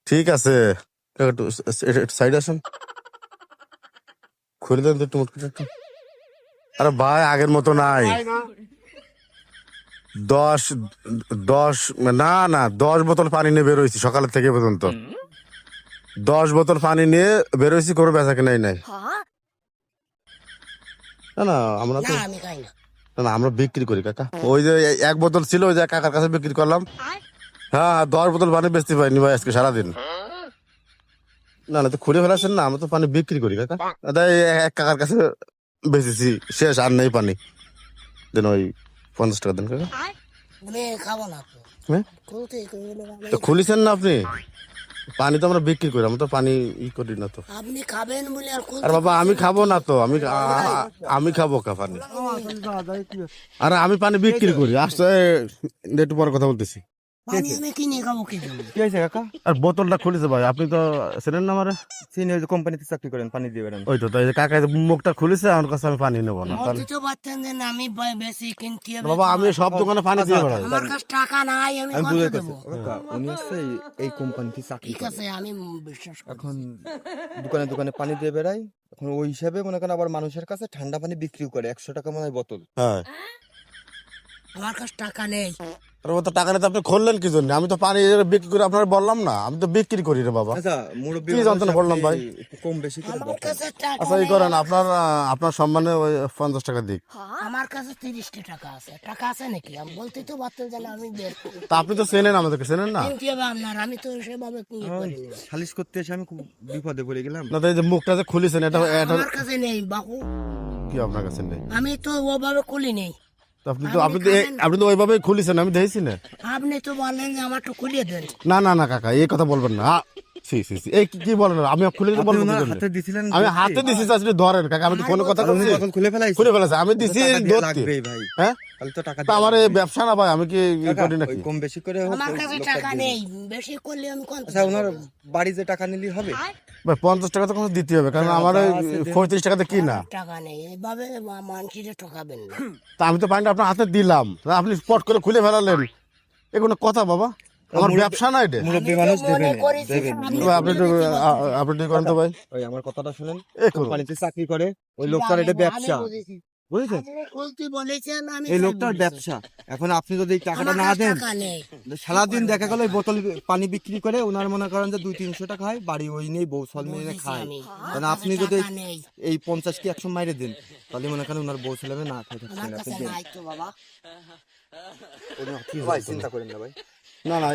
ঠিক আছে, একটু সাইড আসুন, খুলে দেন তো একটু মুটকিটা একটু। আরে ভাই আগের মতো নাই। 10 না না 10 বোতল পানি নিয়ে বেরোইছি সকালের থেকে পর্যন্ত। 10 বোতল পানি নিয়ে বেরোইছি, কোনো বেচা কেনাই নাই। না না আমরা তো আমি খাই না। না না আমরা বিক্রি করি কাকা। ওই যে 1 বোতল ছিল, ওই যে কাকার কাছে বিক্রি করলাম। হ্যাঁ 10 বোতল পানি বেচতে পারিনি ভাই আজকে সারাদিন। না না তো খুলে ফেলাছেন না, আমরা তো পানি বিক্রি করি কাকা। তাই এক কাকার কাছে বেচেছি, শেষ আর নেই পানি। দেন ওই 50 টাকা দেন কাকা। আমি খাবো না তো। হ্যাঁ খুলতে আমি তো খুলিছেন না আপনি? পানি তো আমরা বিক্রি করি, আমরা তো পানি করি না তো। আপনি খাবেন বলে আর আর বাবা আমি খাবো না তো, আমি খাবো কা পানি? আরে আমি পানি বিক্রি করি, আসছে একটু পরে কথা বলতেছি। পানি আমি কিনে খাবো কি জন্য? কি হয়েছে কাকা? আর বোতলটা খুলেছে ভাই, আপনি তো চেনেন না আমারে। সিনিয়র কোম্পানিতে চাকরি করেন, পানি দিয়ে বেড়ান। ওই তো তাই কাকা মুখটা খুলেছে, আমার কাছে আমি পানি নেবো না। বলতে তো পারতেন যে না, আমি বেশি কিনতে হবে। বাবা আমি সব দোকানে পানি দিয়ে বেড়াই। আমার কাছে টাকা নাই, আমি আমি কত বুঝতে দেবো? পারছি কাকা, উনি হচ্ছে এই কোম্পানিতে চাকরি ঠিক করে। আছে, আমি বিশ্বাস করি। এখন দোকানে দোকানে পানি দিয়ে বেড়াই। এখন ওই হিসাবে মনে করেন আবার মানুষের কাছে ঠান্ডা পানি বিক্রি করে 100 টাকা মনে হয় বোতল। হ্যাঁ আমার কাছে টাকা নেই। আর ও তো টাকা নিতে আপনি খুললেন কি জন্য? আমি তো পানি বিক্রি করে আপনার বললাম না, আমি তো বিক্রি করি রে বাবা। আচ্ছা মুরব্বী কি যন্ত্রণা মানুষ, করলাম আপনি ভাই? একটু কম বেশি করে আমার বলেন। কাছে টাকা আচ্ছা এই নেই। করেন, আপনার সম্মানে ওই 50 টাকা দিক। আমার কাছে 30টা টাকা আছে। টাকা আছে নাকি? আমি বলতে তো পারতেন যে না, আমি বের করি। তা আপনি তো চেনেন আমাদেরকে, চেনেন না? কিনতে হবে আপনার, আমি তো সেভাবে কিনে করি না। সালিশ করতে এসে আমি খুব বিপদে পড়ে গেলাম। না তো এই যে মুখটা যে খুলেছেন, এটা আমার কাছে নেই বাবু, কি আপনার কাছে নেই? আমি তো ওভাবে খুলি নেই। তো আপনি তো ওইভাবে খুলেছেন, আমি দেখছি না। আপনি তো বললেন যে আমার তো খুলিয়ে দেন। না না না কাকা, এই কথা বলবেন না। সি সি সি, এই কি বলেন? আমি খুলে দিতে আপনি বলবো কি ওনার জন্য? হাতে দিছিলেন, আমি হাতে দিছি, আপনি ধরেন কাকা, আমি তো কোনো কথা আর উনি বলছি? যখন খুলে ফেলাইছে, খুলে ফেলেছে, আমি দিছি টাকা দিয়ে ধরতে। লাগবেই ভাই। হ্যাঁ তাহলে তো টাকা তা দিয়ে আমার এই লাগবে। ব্যবসা না ভাই, আমি কি কাকা, করি ওই নাকি? কম বেশি করে হোক, আমার ওই কাছে লোকটা টাকা দিয়ে নেই, দিন। বেশি করলে আমি কোন আচ্ছা ওনার বাড়ি যে টাকা নিলি হবে? ভাই 50 টাকা তো কোনো দিতে হবে, কারণ আমার ওই 35 টাকাতে কি না। টাকা নেই, এইভাবে মানুষের ঠকাবেন না। তা আমি তো পানিটা আপনার হাতে দিলাম, তা আপনি স্পট করে খুলে ফেলালেন, এগুলো কথা বাবা? আমার ব্যবসা না এটা। মুরব্বী মানুষ মনে দেবেন করেছি দেবেন। আপনি ভাই, আপনি একটু আপনি একটু করেন তো ভাই। ওই আমার কথাটা শুনেন, এ করুন। কোম্পানিতে চাকরি করে ওই লোকটার এটা ব্যবসা, বুঝেছেন? আপনি খুলতে বলেছেন, আমি এই তাই লোকটার বলেছি। ব্যবসা। এখন আপনি যদি এই টাকাটা আমার না কাছে দেন, টাকা নেই। সারাদিন দেখা গেল বোতল পানি বিক্রি করে ওনার মনে করেন যে 200-300 টাকা হয়, বাড়ি ওই নেই, বউ ছেলে মেয়ে বুঝেছি খায়। আমি। কারণ আমার আপনি কাছে যদি টাকা নেই। এই 50 কি 100 মাইরে দেন, তাহলে মনে করেন ওনার বউ ছেলে মেয়ে না খাই থাকছে আমার না। কাছে নাই তো বাবা। ভাই চিন্তা করেন না ভাই। না না